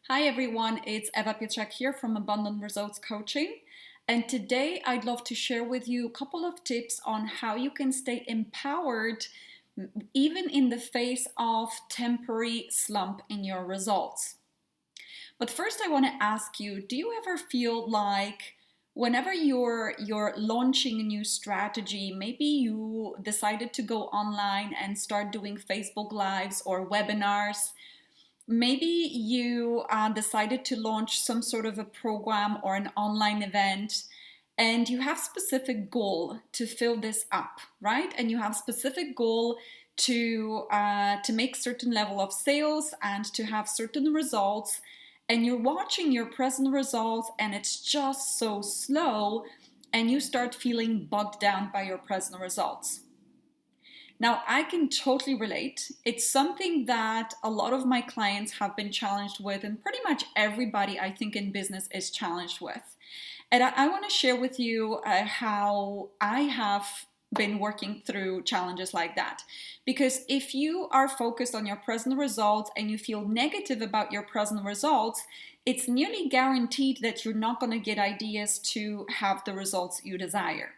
Hi everyone, it's Eva Pietrzak here from Abundant Results Coaching. And today I'd love to share with you a couple of tips on how you can stay empowered even in the face of temporary slump in your results. But first I want to ask you, do you ever feel like whenever you're launching a new strategy, maybe you decided to go online and start doing Facebook Lives or webinars? Maybe you decided to launch some sort of a program or an online event and you have specific goal to fill this up, right? And you have specific goal to make certain level of sales and to have certain results, and you're watching your present results and it's just so slow and you start feeling bogged down by your present results. Now, I can totally relate. It's something that a lot of my clients have been challenged with, and pretty much everybody I think in business is challenged with. And I want to share with you how I have been working through challenges like that. Because if you are focused on your present results and you feel negative about your present results, it's nearly guaranteed that you're not going to get ideas to have the results you desire.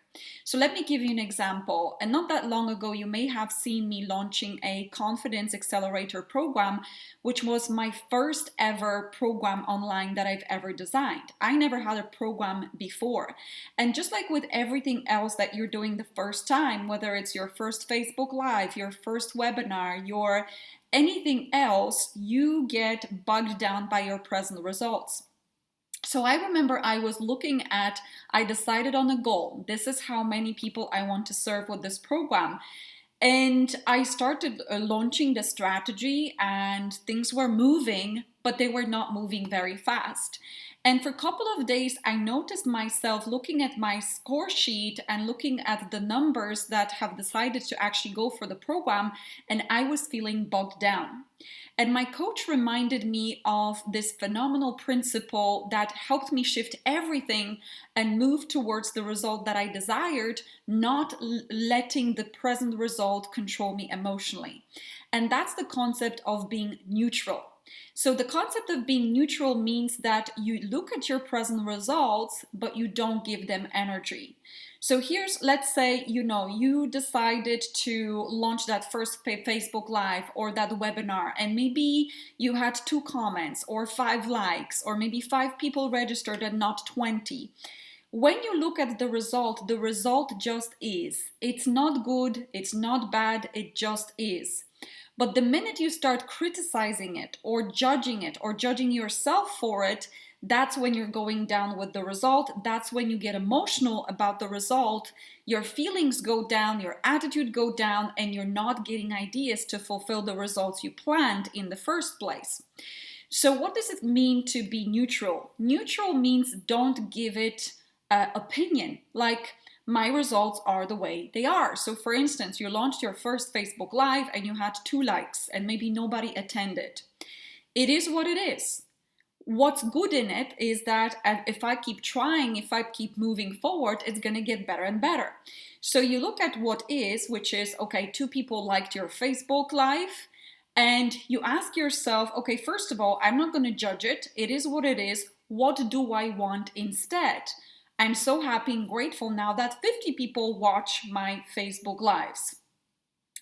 So let me give you an example. And not that long ago, you may have seen me launching a Confidence Accelerator program, which was my first ever program online that I've ever designed. I never had a program before. And just like with everything else that you're doing the first time, whether it's your first Facebook Live, your first webinar, your anything else, you get bogged down by your present results. So I remember I decided on a goal. This is how many people I want to serve with this program. And I started launching the strategy and things were moving, but they were not moving very fast. And for a couple of days, I noticed myself looking at my score sheet and looking at the numbers that have decided to actually go for the program, and I was feeling bogged down. And my coach reminded me of this phenomenal principle that helped me shift everything and move towards the result that I desired, not letting the present result control me emotionally. And that's the concept of being neutral. So the concept of being neutral means that you look at your present results, but you don't give them energy. So let's say, you decided to launch that first Facebook Live or that webinar, and maybe you had 2 comments or 5 likes, or maybe 5 people registered and not 20. When you look at the result just is. It's not good, it's not bad, it just is. But the minute you start criticizing it or judging yourself for it, that's when you're going down with the result. That's when you get emotional about the result. Your feelings go down, your attitude go down, and you're not getting ideas to fulfill the results you planned in the first place. So what does it mean to be neutral? Neutral means don't give it opinion. Like, my results are the way they are. So for instance, you launched your first Facebook Live and you had 2 likes and maybe nobody attended. It is what it is. What's good in it is that if I keep trying, if I keep moving forward, it's going to get better and better. So you look at what is, which is, okay, 2 people liked your Facebook Live, and you ask yourself, okay, first of all, I'm not going to judge it. It is what it is. What do I want instead? I'm so happy and grateful now that 50 people watch my Facebook Lives.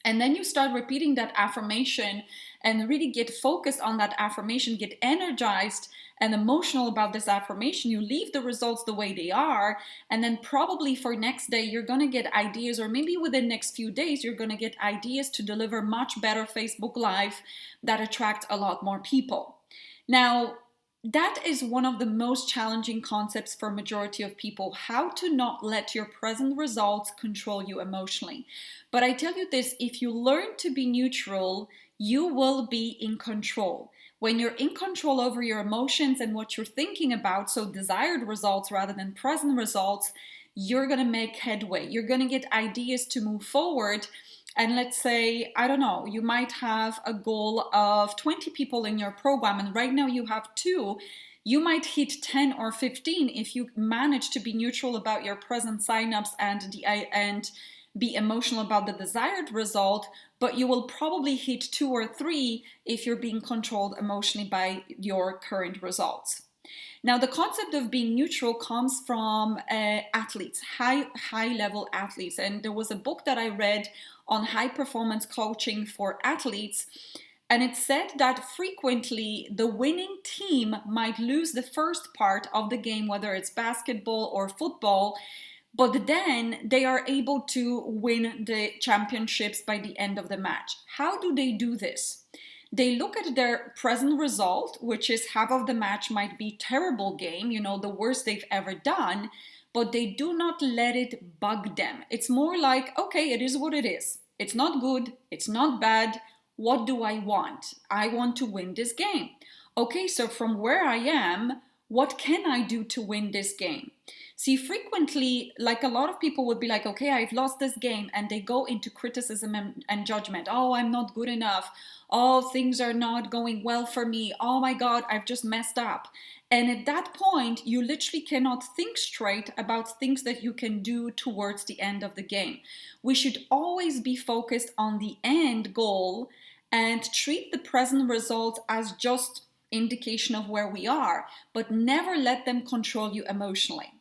And then you start repeating that affirmation and really get focused on that affirmation, get energized and emotional about this affirmation. You leave the results the way they are, and then probably for next day you're going to get ideas, or maybe within next few days you're going to get ideas to deliver much better Facebook Live that attract a lot more people. Now, that is one of the most challenging concepts for majority of people, how to not let your present results control you emotionally. But I tell you this, if you learn to be neutral, you will be in control. When you're in control over your emotions and what you're thinking about, so desired results rather than present results, you're going to make headway. You're going to get ideas to move forward. And let's say, I don't know, you might have a goal of 20 people in your program, and right now you have 2. You might hit 10 or 15 if you manage to be neutral about your present signups and be emotional about the desired result, but you will probably hit 2 or 3 if you're being controlled emotionally by your current results. Now, the concept of being neutral comes from athletes, high level athletes. And there was a book that I read on high performance coaching for athletes. And it said that frequently the winning team might lose the first part of the game, whether it's basketball or football, but then they are able to win the championships by the end of the match. How do they do this? They look at their present result, which is half of the match might be terrible game, the worst they've ever done, but they do not let it bug them. It's more like, okay, it is what it is. It's not good, it's not bad. What do I want? I want to win this game. Okay, so from where I am, what can I do to win this game? See, frequently, like a lot of people would be like, okay, I've lost this game, and they go into criticism and judgment. Oh, I'm not good enough. Oh, things are not going well for me. Oh my God, I've just messed up. And at that point, you literally cannot think straight about things that you can do towards the end of the game. We should always be focused on the end goal and treat the present results as just indication of where we are, but never let them control you emotionally.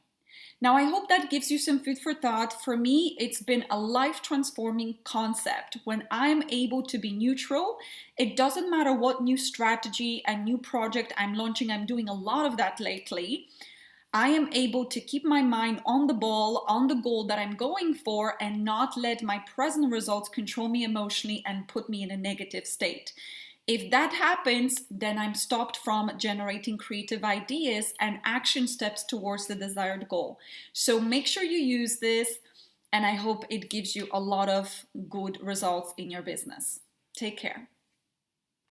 Now, I hope that gives you some food for thought. For me, it's been a life-transforming concept. When I'm able to be neutral, it doesn't matter what new strategy and new project I'm launching. I'm doing a lot of that lately. I am able to keep my mind on the ball, on the goal that I'm going for, and not let my present results control me emotionally and put me in a negative state. If that happens, then I'm stopped from generating creative ideas and action steps towards the desired goal. So make sure you use this, and I hope it gives you a lot of good results in your business. Take care.